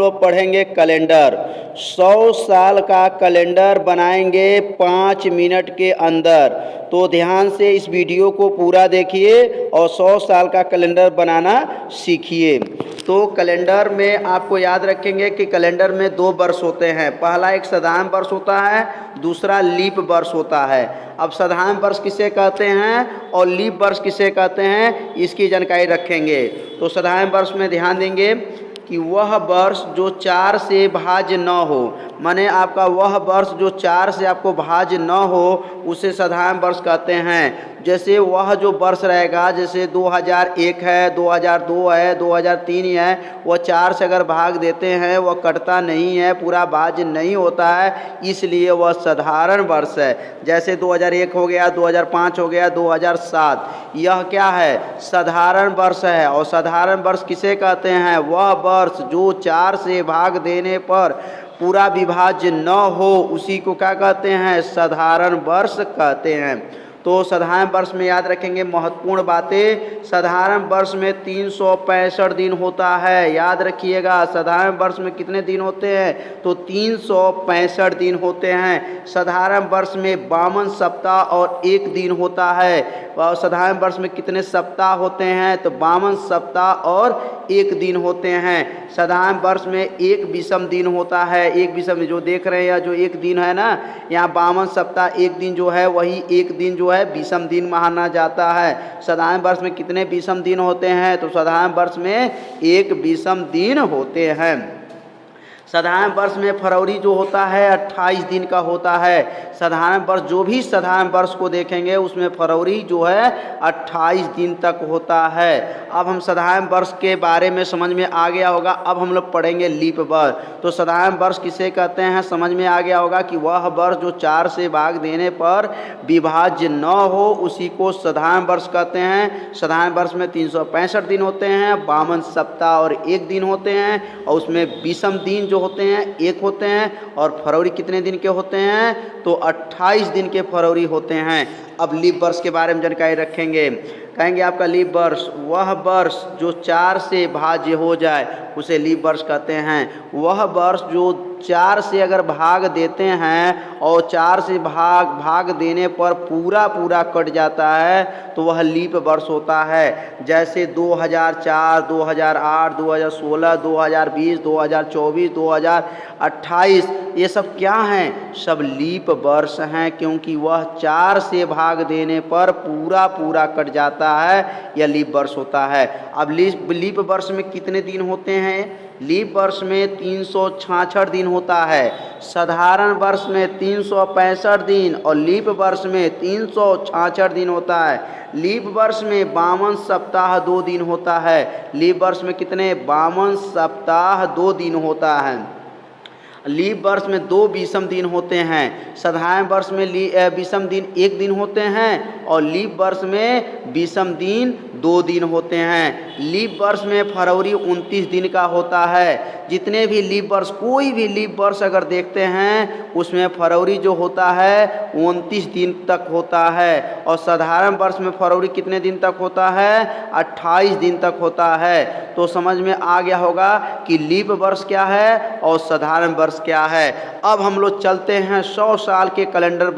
लोग पढ़ेंगे कैलेंडर। 100 साल का कैलेंडर बनाएंगे 5 मिनट के अंदर। तो ध्यान से इस वीडियो को पूरा देखिए और 100 साल का कैलेंडर बनाना सीखिए। तो कैलेंडर में आपको याद रखेंगे कि कैलेंडर में 2 वर्ष होते हैं। पहला एक साधारण वर्ष होता है, दूसरा लीप वर्ष होता है। अब साधारण वर्ष किसे कहते हैं और लीप वर्ष किसे कहते हैं, इसकी जानकारी रखेंगे। तो साधारण वर्ष में ध्यान देंगे कि वह वर्ष जो 4 से भाज्य न हो, माने आपका वह वर्ष जो 4 से आपको भाज्य न हो उसे साधारण वर्ष कहते हैं। जैसे वह जो वर्ष रहेगा, जैसे 2001 है, 2002 है, 2003 है, वह 4 से अगर भाग देते हैं वह कटता नहीं है, पूरा भाज्य नहीं होता है, इसलिए वह साधारण वर्ष है। जैसे 2001 हो गया, 2005 हो गया, 2007, यह क्या है, साधारण वर्ष है। और साधारण वर्ष किसे कहते हैं, वह वर्ष जो 4 से भाग देने पर पूरा विभाज्य न हो उसी को क्या कहते हैं, साधारण वर्ष कहते हैं। तो साधारण वर्ष में याद रखेंगे महत्वपूर्ण बातें। साधारण वर्ष में 365 दिन होता है, याद रखिएगा। साधारण वर्ष में कितने दिन होते हैं, तो 365 दिन होते हैं। साधारण वर्ष में 52 सप्ताह और 1 दिन होता है। और साधारण वर्ष में कितने सप्ताह होते हैं, तो 52 सप्ताह और 1 दिन होते हैं। साधारण वर्ष में 1 विषम दिन होता है। 1 विषम जो देख रहे हैं, जो 1 दिन है ना, यहाँ 52 सप्ताह 1 दिन जो है वही 1 दिन जो है विषम दिन माना जाता है। साधारण वर्ष में कितने विषम दिन होते हैं, तो साधारण वर्ष में 1 विषम दिन होते हैं। साधारण वर्ष में फरवरी जो होता है 28 दिन का होता है। साधारण वर्ष, जो भी साधारण वर्ष को देखेंगे उसमें फरवरी जो है 28 दिन तक होता है। अब हम साधारण वर्ष के बारे में समझ में आ गया होगा। अब हम लोग पढ़ेंगे लीप वर्ष। तो साधारण वर्ष किसे कहते हैं, समझ में आ गया होगा कि वह वर्ष जो 4 से भाग देने पर विभाज्य न हो उसी को साधारण वर्ष कहते हैं। साधारण वर्ष में 365 दिन होते हैं, 52 सप्ताह और 1 दिन होते हैं, और उसमें विषम दिन जो होते हैं 1 होते हैं। और फरवरी कितने दिन के होते हैं, तो 28 दिन के फरवरी होते हैं। अब लीप वर्ष के बारे में जानकारी रखेंगे। कहेंगे आपका लीप वर्ष वह वर्ष जो 4 से भाज्य हो जाए उसे लीप वर्ष कहते हैं। वह वर्ष जो 4 से अगर भाग देते हैं और 4 से भाग देने पर पूरा कट जाता है तो वह लीप वर्ष होता है। जैसे 2004, 2008, 2016, 2020, 2024, 2028, ये सब क्या हैं, सब लीप वर्ष हैं, क्योंकि वह 4 से भाग देने पर पूरा कट जाता है, यह लीप वर्ष होता है। अब लीप वर्ष में कितने दिन होते हैं, लीप वर्ष में 366 दिन होता है। साधारण वर्ष में 365 दिन और लीप वर्ष में 366 दिन होता है। लीप वर्ष में 52 सप्ताह 2 दिन होता है। लीप वर्ष में कितने, 52 सप्ताह 2 दिन होता है। लीप वर्ष में 2 विषम दिन होते हैं। साधारण वर्ष में विषम दिन 1 दिन होते हैं और लीप वर्ष में विषम दिन 2 दिन होते हैं। लीप वर्ष में फरवरी 29 दिन का होता है। जितने भी लीप वर्ष, कोई भी लीप वर्ष अगर देखते हैं उसमें फरवरी जो होता है 29 दिन तक होता है। और साधारण वर्ष में फरवरी कितने दिन तक होता है, 28 दिन तक होता है। तो समझ में आ गया होगा कि लीप वर्ष क्या है और साधारण वर्ष क्या है। अब हम लोग चलते हैं 100 साल के कैलेंडर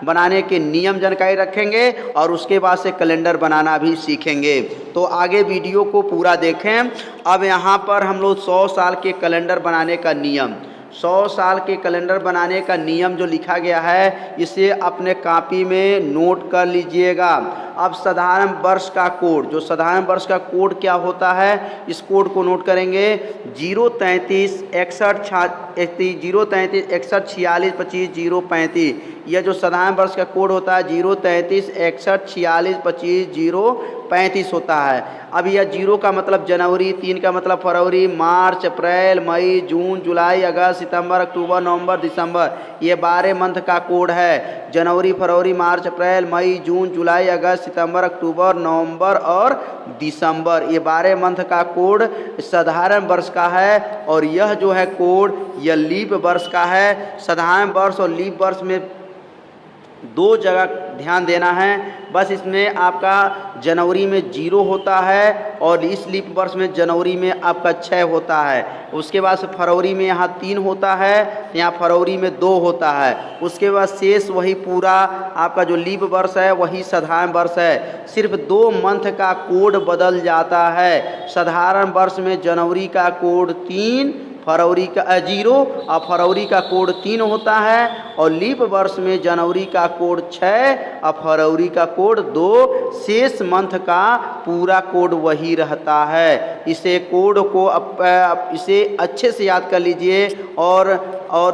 बनाने के नियम जानकारी रखेंगे और उसके बाद से कैलेंडर बनाना भी सीखेंगे। तो आगे वीडियो को पूरा देखें। अब यहाँ पर हम लोग 100 साल के कैलेंडर बनाने का नियम, 100 साल के कैलेंडर बनाने का नियम जो लिखा गया है इसे अपने कॉपी में नोट कर लीजिएगा। अब साधारण वर्ष का कोड, जो साधारण वर्ष का कोड क्या होता है, इस कोड को नोट करेंगे। 033 61 46 25 035, यह जो साधारण वर्ष का कोड होता है 033 61 46 25 035 होता है। अब यह 0 का मतलब जनवरी, 3 का मतलब फरवरी, मार्च, अप्रैल, मई, जून, जुलाई, अगस्त, सितंबर, अक्टूबर, नवंबर, दिसंबर, ये 12 मंथ का कोड है। जनवरी, फरवरी, मार्च, अप्रैल, मई, जून, जुलाई, अगस्त, सितंबर, अक्टूबर, नवंबर और दिसंबर, ये 12 मंथ का कोड साधारण वर्ष का है। और यह जो है कोड, यह लीप वर्ष का है। साधारण वर्ष और लीप वर्ष में दो जगह ध्यान देना है बस। इसमें आपका जनवरी में 0 होता है और इस लीप वर्ष में जनवरी में आपका 6 होता है। उसके बाद से फरवरी में यहाँ 3 होता है, यहाँ फरवरी में 2 होता है। उसके बाद शेष वही पूरा आपका जो लीप वर्ष है वही साधारण वर्ष है, सिर्फ 2 मंथ का कोड बदल जाता है। साधारण वर्ष में जनवरी का कोड 3, फरवरी का 0 और फरवरी का कोड 3 होता है, और लीप वर्ष में जनवरी का कोड 6 और फरवरी का कोड 2, शेष मंथ का पूरा कोड वही रहता है। इसे कोड को इसे अच्छे से याद कर लीजिए और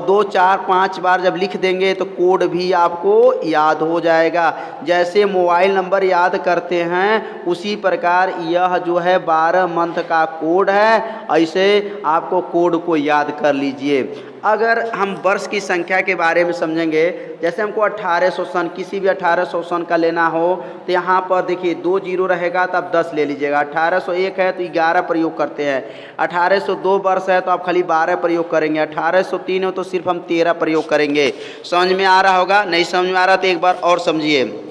2, 4, 5 बार जब लिख देंगे तो कोड भी आपको याद हो जाएगा। जैसे मोबाइल नंबर याद करते हैं उसी प्रकार यह जो है 12 मंथ का कोड है, ऐसे आपको कोड को याद कर लीजिए। अगर हम वर्ष की संख्या के बारे में समझेंगे, जैसे हमको 1800 सन, किसी भी 1800 सन का लेना हो तो यहाँ पर देखिए 2 जीरो रहेगा तो आप 10 ले लीजिएगा। 1801 है तो 11 प्रयोग करते हैं। 1802 वर्ष है तो आप खाली 12 प्रयोग करेंगे। 1803 हो तो सिर्फ हम 13 प्रयोग करेंगे। समझ में आ रहा होगा? नहीं समझ में आ रहा तो एक बार और समझिए।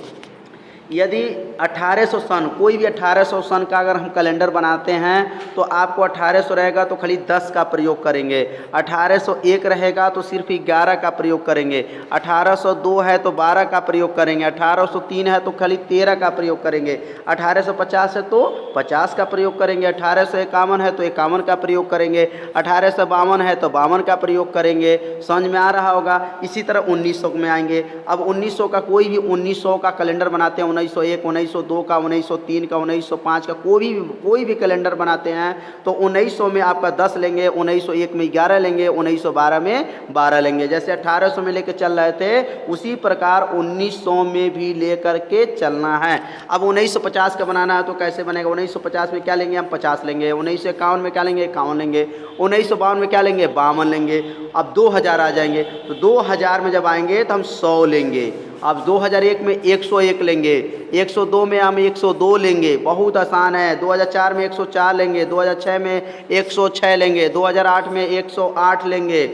यदि 1800 सन, कोई भी 1800 सन का अगर हम कैलेंडर बनाते हैं तो आपको 1800 रहेगा तो खाली 10 का प्रयोग करेंगे। 1801 रहेगा तो सिर्फ 11 का प्रयोग करेंगे। 1802 है तो 12 का प्रयोग करेंगे। 1803 है तो खाली 13 का प्रयोग करेंगे। 1850 है तो 50 का प्रयोग करेंगे। 1851 है तो 51 का प्रयोग करेंगे। 1852 है तो 52 का प्रयोग करेंगे। समझ में आ रहा होगा? इसी तरह 1900 में आएंगे। अब 1900 का कोई भी 1900 का कैलेंडर बनाते हैं, 1901, 1902 का, 1903 का, 1905 का, कोई भी कैलेंडर बनाते हैं तो 1900 में आपका 10 लेंगे, 1901 में 11 लेंगे, 1912 में 12 लेंगे। जैसे 1800 में लेकर चल रहे थे उसी प्रकार 1900 में भी लेकर के चलना है। अब 1950 का बनाना है तो कैसे बनेगा? 1950 में क्या लेंगे? हम 50 लेंगे। 1951 में क्या लेंगे? 51 लेंगे। 1952 में क्या लेंगे? 52 लेंगे। अब 2000 आ जाएंगे तो 2000 में जब आएंगे तो हम 100 लेंगे। अब 2001 में 101 लेंगे। 102 में हम 102 लेंगे, बहुत आसान है। 2004 में 104 लेंगे। 2006 में 106 लेंगे। 2008 में 108 लेंगे।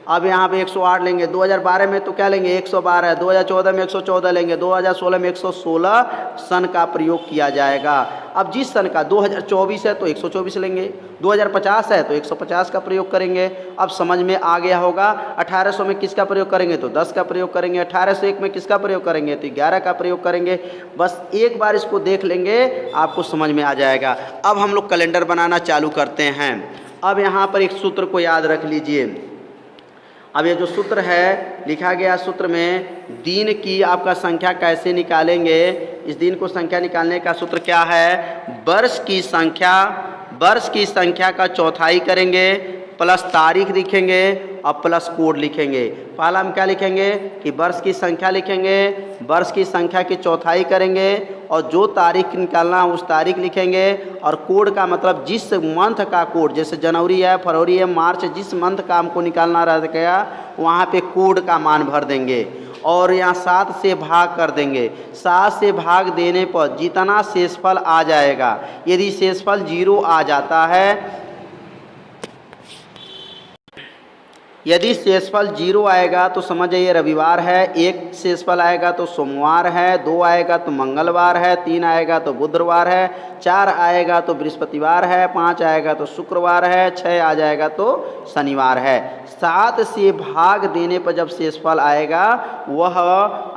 अब यहाँ पे 108 लेंगे। 2012 में तो क्या लेंगे? 112। 2014 में 114 लेंगे। 2016 में 116 सन का प्रयोग किया जाएगा। अब जिस सन का 2024 है तो 124 लेंगे। 2050 है तो 150 का प्रयोग करेंगे। अब समझ में आ गया होगा। 1800 में किसका प्रयोग करेंगे? तो 10 का प्रयोग करेंगे। 1801 में किसका प्रयोग करेंगे? तो 11 का प्रयोग करेंगे। बस एक बार इसको देख लेंगे आपको समझ में आ जाएगा। अब हम लोग कैलेंडर बनाना चालू करते हैं। अब यहाँ पर एक सूत्र को याद रख लीजिए। अब ये जो सूत्र है लिखा गया, सूत्र में दिन की आपका संख्या कैसे निकालेंगे? इस दिन को संख्या निकालने का सूत्र क्या है? वर्ष की संख्या का चौथाई करेंगे, प्लस तारीख लिखेंगे और प्लस कोड लिखेंगे। पहला हम क्या लिखेंगे कि वर्ष की संख्या लिखेंगे, वर्ष की संख्या की चौथाई करेंगे और जो तारीख निकालना है उस तारीख लिखेंगे। और कोड का मतलब जिस मंथ का कोड, जैसे जनवरी है, फरवरी है, मार्च, जिस मंथ का हमको निकालना रह गया वहाँ पे कोड का मान भर देंगे और यहाँ 7 से भाग कर देंगे। 7 से भाग देने पर जितना शेषफल आ जाएगा, यदि शेषफल 0 आ जाता है, यदि शेषफल 0 आएगा तो समझ जाइए रविवार है। 1 शेषफल आएगा तो सोमवार है। 2 आएगा तो मंगलवार है। 3 आएगा तो बुधवार है। 4 आएगा तो बृहस्पतिवार है। 5 आएगा तो शुक्रवार है। 6 आ जाएगा तो शनिवार है। 7 से भाग देने पर जब शेषफल आएगा वह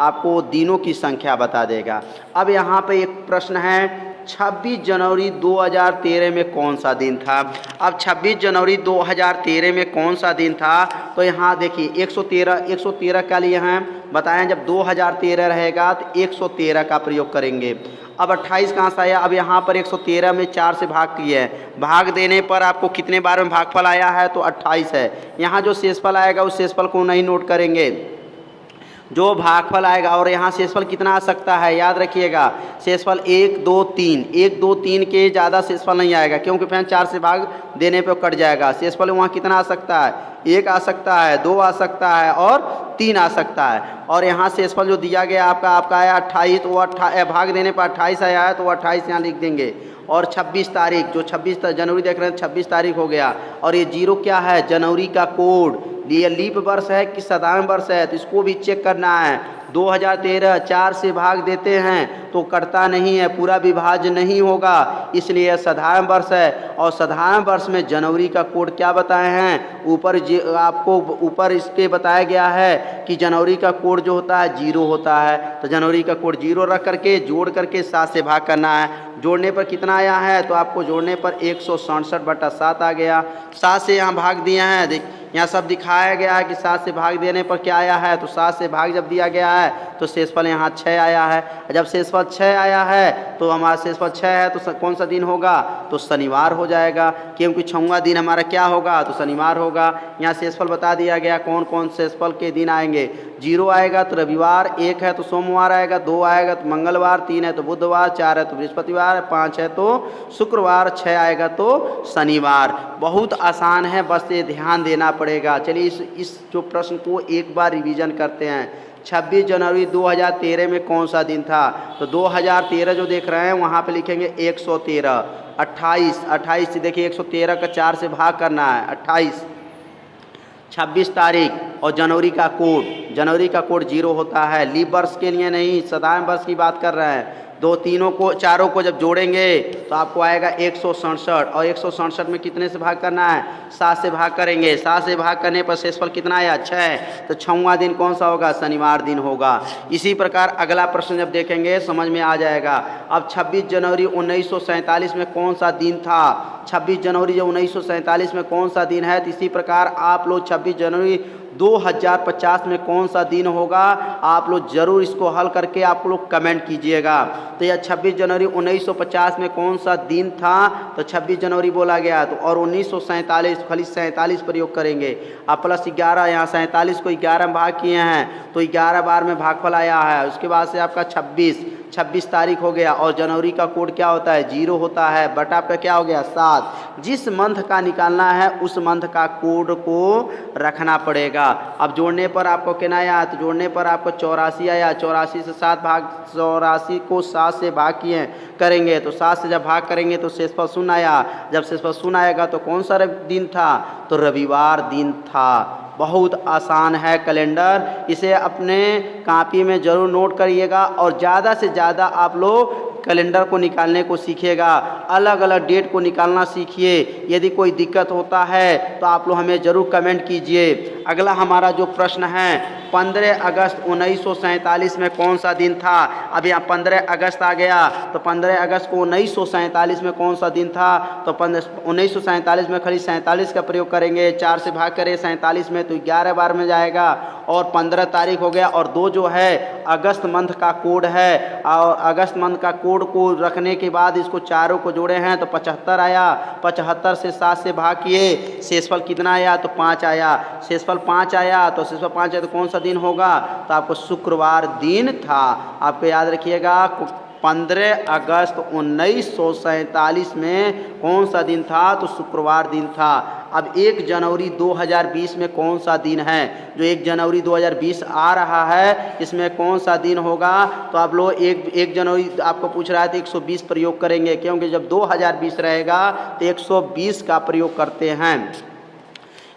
आपको दिनों की संख्या बता देगा। अब यहाँ पे एक प्रश्न है, 26 जनवरी 2013 में कौन सा दिन था? अब 26 जनवरी 2013 में कौन सा दिन था? तो यहाँ देखिए 113 का लिए हैं बताएं। जब 2013 रहेगा तो 113 का प्रयोग करेंगे। अब 28 कहाँ से आया? अब यहाँ पर 113 में 4 से भाग किए हैं। भाग देने पर आपको कितने बार में भागफल आया है? तो 28 है। यहाँ जो शेषफल आएगा उस शेषफल को नहीं नोट करेंगे, जो भागफल आएगा। और यहाँ शेषफल कितना आ सकता है? याद रखिएगा, शेषफल 1, 2, 3। 1, 2, 3 के ज़्यादा शेषफल नहीं आएगा क्योंकि फिर 4 से भाग देने पे कट जाएगा। शेषफल वहाँ कितना आ सकता है? 1 आ सकता है, 2 आ सकता है और 3 आ सकता है। और यहाँ शेषफल जो दिया गया आपका आया 28, तो वो भाग देने पर 28 आया है तो वो 28 यहाँ लिख देंगे। और 26 तारीख, जो 26 जनवरी देख रहे हैं 26 तारीख हो गया। और ये 0 क्या है? जनवरी का कोड। ये लीप वर्ष है कि साधारण वर्ष है, तो इसको भी चेक करना है। 2013 4 से भाग देते हैं तो कटता नहीं है, पूरा विभाज्य नहीं होगा, इसलिए साधारण वर्ष है। और साधारण वर्ष में जनवरी का कोड क्या बताए हैं, ऊपर आपको ऊपर इसके बताया गया है कि जनवरी का कोड जो होता है 0 होता है, तो जनवरी का कोड 0 रख करके जोड़ करके 7 से भाग करना है। जोड़ने पर कितना आया है, तो आपको जोड़ने पर 167/7 आ गया। 7 से यहाँ भाग दिए हैं, देख यहाँ सब दिखाया गया है कि 7 से भाग देने पर क्या आया है, तो 7 से भाग जब दिया गया है तो शेषफल यहाँ 6 आया है। जब शेषफल 6 आया है तो हमारा शेषफल 6 है तो कौन सा दिन होगा, तो शनिवार हो जाएगा, क्योंकि 6वां दिन हमारा क्या होगा, तो शनिवार होगा। यहाँ शेषफल बता दिया गया कौन कौन शेषफल के दिन आएंगे। 0 आएगा तो रविवार, 1 है तो सोमवार आएगा, 2 आएगा तो मंगलवार, 3 है तो बुधवार, 4 है तो बृहस्पतिवार, 5 है तो शुक्रवार, 6 आएगा तो शनिवार। बहुत आसान है, बस ये ध्यान देना पड़ेगा। चलिए इस जो प्रश्न को एक बार रिवीजन करते हैं। 26 जनवरी 2013 में कौन सा दिन था, तो 2013 जो देख रहे हैं वहाँ पे लिखेंगे 113। 28 से देखिए 113 का 4 से भाग करना है, 28। 26 तारीख और जनवरी का कोड 0 होता है। लीप वर्ष के लिए नहीं, साधारण वर्ष की बात कर रहे हैं। चारों को जब जोड़ेंगे तो आपको आएगा 167, और 167 में कितने से भाग करना है, 7 से भाग करेंगे। 7 से भाग करने पर शेषफल कितना आया, 6, तो 6वां दिन कौन सा होगा, शनिवार दिन होगा। इसी प्रकार अगला प्रश्न जब देखेंगे समझ में आ जाएगा। अब 26 जनवरी 1947 में कौन सा दिन था, 26 जनवरी जो 1947 में कौन सा दिन है, तो इसी प्रकार आप लोग 26 जनवरी 2050 में कौन सा दिन होगा, आप लोग जरूर इसको हल करके आप लोग कमेंट कीजिएगा। तो यह 26 जनवरी 1950 में कौन सा दिन था, तो 26 जनवरी बोला गया, तो और 1947 खाली 47 प्रयोग करेंगे। अब +11 यहाँ 47 को 11 में भाग किए हैं तो 11 बार में भागफल आया है। उसके बाद से आपका 26 तारीख हो गया, और जनवरी का कोड क्या होता है, 0 होता है, बटा पे क्या हो गया, 7। जिस मंथ का निकालना है उस मंथ का कोड को रखना पड़ेगा। अब जोड़ने पर आपको कितना आया, तो जोड़ने पर आपको 84 आया। 84 से 84 को 7 से भाग किए करेंगे, तो 7 से जब भाग करेंगे तो शेषफल 0 आया। जब शेषफल 0 आएगा तो कौन सा दिन था, तो रविवार दिन था। बहुत आसान है कैलेंडर, इसे अपने कॉपी में ज़रूर नोट करिएगा, और ज़्यादा से ज़्यादा आप लोग कैलेंडर को निकालने को सीखिएगा, अलग अलग डेट को निकालना सीखिए। यदि कोई दिक्कत होता है तो आप लोग हमें ज़रूर कमेंट कीजिए। अगला हमारा जो प्रश्न है, 15 अगस्त 1947 में कौन सा दिन था। अब यहाँ 15 अगस्त आ गया, तो 15 अगस्त को 1947 में कौन सा दिन था, तो 1947 में खाली 47 का प्रयोग करेंगे। 4 से भाग करें 47 में तो 11 बार में जाएगा, और 15 तारीख हो गया। और 2 जो है अगस्त मंथ का कोड है, और अगस्त मंथ का कोड को रखने के बाद इसको चारों को जोड़े हैं तो 75 आया। 75 से 7 से भाग किए, शेषफल कितना आया, तो 5 आया। शेषफल 5 आया, तो शेषफल 5 आया तो कौन सा दिन होगा, तो आपको शुक्रवार दिन था। आपको याद रखिएगा 15 अगस्त 1947 में कौन सा दिन था, तो शुक्रवार दिन था। अब 1 जनवरी 2020 में कौन सा दिन है, जो 1 जनवरी 2020 आ रहा है इसमें कौन सा दिन होगा, तो आप लोग 1 जनवरी आपको पूछ रहा है तो 120 प्रयोग करेंगे, क्योंकि जब 2020 रहेगा तो 120 का प्रयोग करते हैं।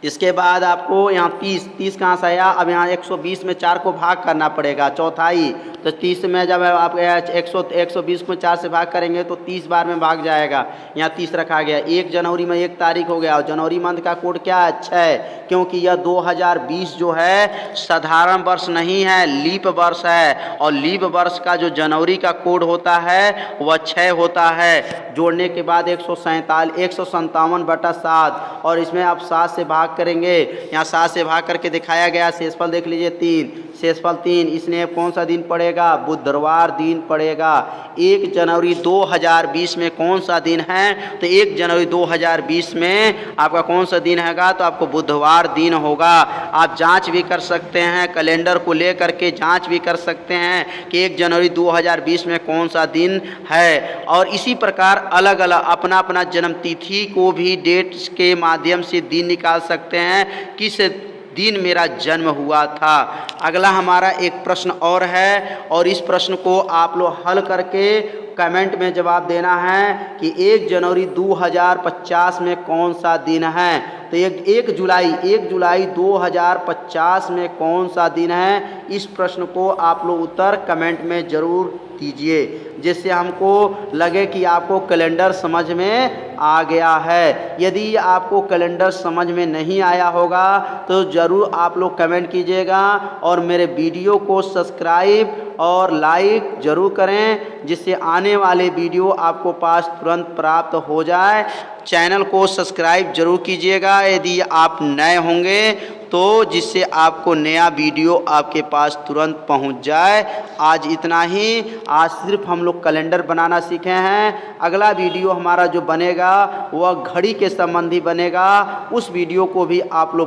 इसके बाद आपको यहाँ 30 कहाँ से आया, अब यहाँ 120 में 4 को भाग करना पड़ेगा, चौथाई। तो 30 में जब आप 120 को 4 से भाग करेंगे तो 30 बार में भाग जाएगा। यहाँ 30 रखा गया। 1 जनवरी में 1 तारीख हो गया, और जनवरी मंथ का कोड क्या है, 6, क्योंकि यह 2020 जो है साधारण वर्ष नहीं है, लीप वर्ष है, और लीप वर्ष का जो जनवरी का कोड होता है वह 6 होता है। जोड़ने के बाद 157/7, और इसमें आप 7 से भाग करेंगे। यहाँ 7 से भाग करके दिखाया गया, शेषफल देख लीजिए 3, शेषफल 3, इसलिए कौन सा दिन पड़ेगा, बुधवार दिन पड़ेगा। 1 जनवरी 2020 में कौन सा दिन है, तो 1 जनवरी 2020 में आपका कौन सा दिन हैगा, तो आपको बुधवार दिन होगा। आप जांच भी कर सकते हैं, कैलेंडर को लेकर के जांच भी कर सकते हैं कि 1 जनवरी 2020 में कौन सा दिन है। और इसी प्रकार अलग अलग अपना अपना जन्म तिथि को भी डेट के माध्यम से दिन निकाल सकते हैं। किस दिन मेरा जन्म हुआ था। अगला हमारा एक प्रश्न और है और इस प्रश्न को आप लोग हल करके कमेंट में जवाब देना है कि 1 जनवरी 2050 में कौन सा दिन है। तो 1 जुलाई 2050 में कौन सा दिन है, इस प्रश्न को आप लोग उत्तर कमेंट में ज़रूर दीजिए, जिससे हमको लगे कि आपको कैलेंडर समझ में आ गया है। यदि आपको कैलेंडर समझ में नहीं आया होगा तो ज़रूर आप लोग कमेंट कीजिएगा और मेरे वीडियो को सब्सक्राइब और लाइक ज़रूर करें, जिससे आने वाले वीडियो आपको पास तुरंत प्राप्त हो जाए। चैनल को सब्सक्राइब जरूर कीजिएगा यदि आप नए होंगे तो, जिससे आपको नया वीडियो आपके पास तुरंत पहुंच जाए। आज इतना ही। आज सिर्फ हम लोग कैलेंडर बनाना सीखे हैं। अगला वीडियो हमारा जो बनेगा वह घड़ी के संबंधी बनेगा। उस वीडियो को भी आप लोग